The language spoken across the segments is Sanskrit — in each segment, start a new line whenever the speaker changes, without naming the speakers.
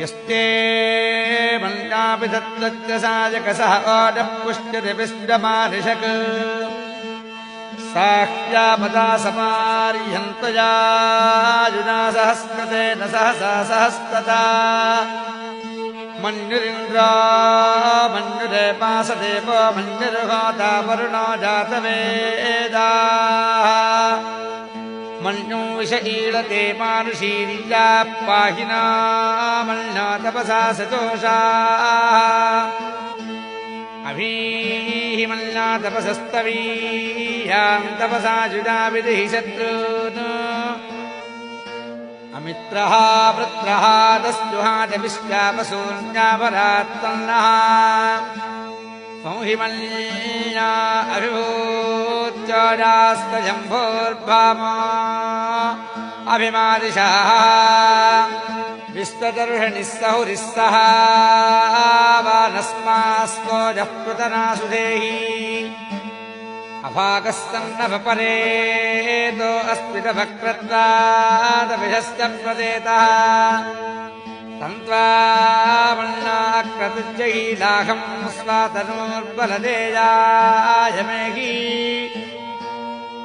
यस्ते मन्यापि तत्तच्च सायकसः ओडः पुष्यति विष्टमारिषक् साह्यापदा समार्यन्तया युना सहस्रतेन सहसा सहस्तता मन्युरिन्द्रो मन्युरेपासदेवो मन्युर्होता वरुणो जातवेदाः मन्यो विष ईळते मानुषीर्या पाहिना मन्या तपसा सतोषाः अभीः मन्या तपसस्तवीयां तपसा जुजा विदिहि शत्रून् अमित्रः वृत्रः दस्युहादविश्वापशून्यापरात्तन्नः संहिमन्या अभिभूत्योजास्तजम्भोर्भामा अभिमादिशः विश्वदर्शनिः सहुरिस्सः वानस्मास्कोजः पृतनासु देहि अभागस्तन्नभपरेतो अस्मितभक्रत्वादभिषश्च प्रदेतः तन्त्वामन्नाक्रतुज्जहीलाहं स्वातनूर्बलदेयाय मेहि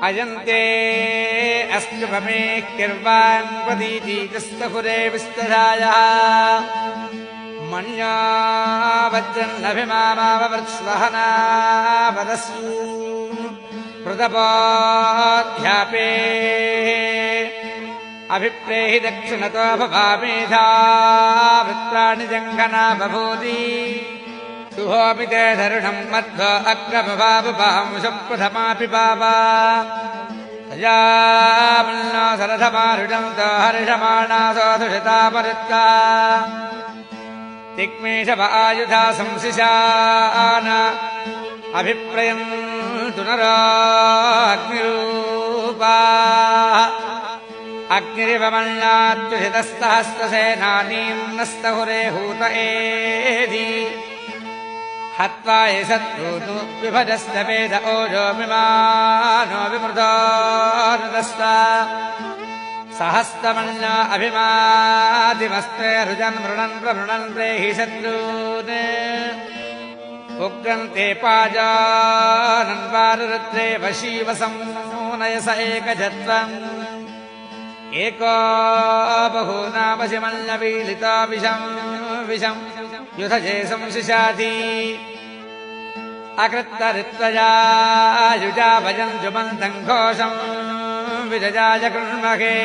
अयन्ते अस्त्युपमेः किर्वान् प्रतीतीतस्तहुरे विस्तरायः मन्या वज्रन्नभिमामाववृत्स्वहनावदस्यू प्रतपोऽध्यापे अभिप्रेहि दक्षिणतो भवामेधा वृत्राणि जङ्घना बभूति सुहोऽपि ते धरुणम् मध्व अग्रभवामुषप्रथमापि पावा तया मन्ना सरथमारुडन्तो हर्षमाणासोऽधुषतापरुत्ता तिक्मेषव आयुधा संशिशान अभिप्रयन्तु नराग्निरूपाः अग्निरिव मन्नात्युषितस्तहस्रसेनानीं नस्तहुरे हूत एधि हत्वा ये शत्रूनु विभजस्त वेद ओजो विमानो विमृतोरुदस्त सहस्तमन्या अभिमादिमस्ते रुजन् मृणन् प्रमृणन् प्रेहि शत्रून् उग्रन्ते पाजानन्वारुरुद्रे वशीवसंनयस एकजत्वम् एको बहूनामशिमल्लवीलितो विषम् युधजे संशिशाति अकृत्तरित्वया युजा भजन् जुमन्तम् घोषम् विजजाय कृण्महे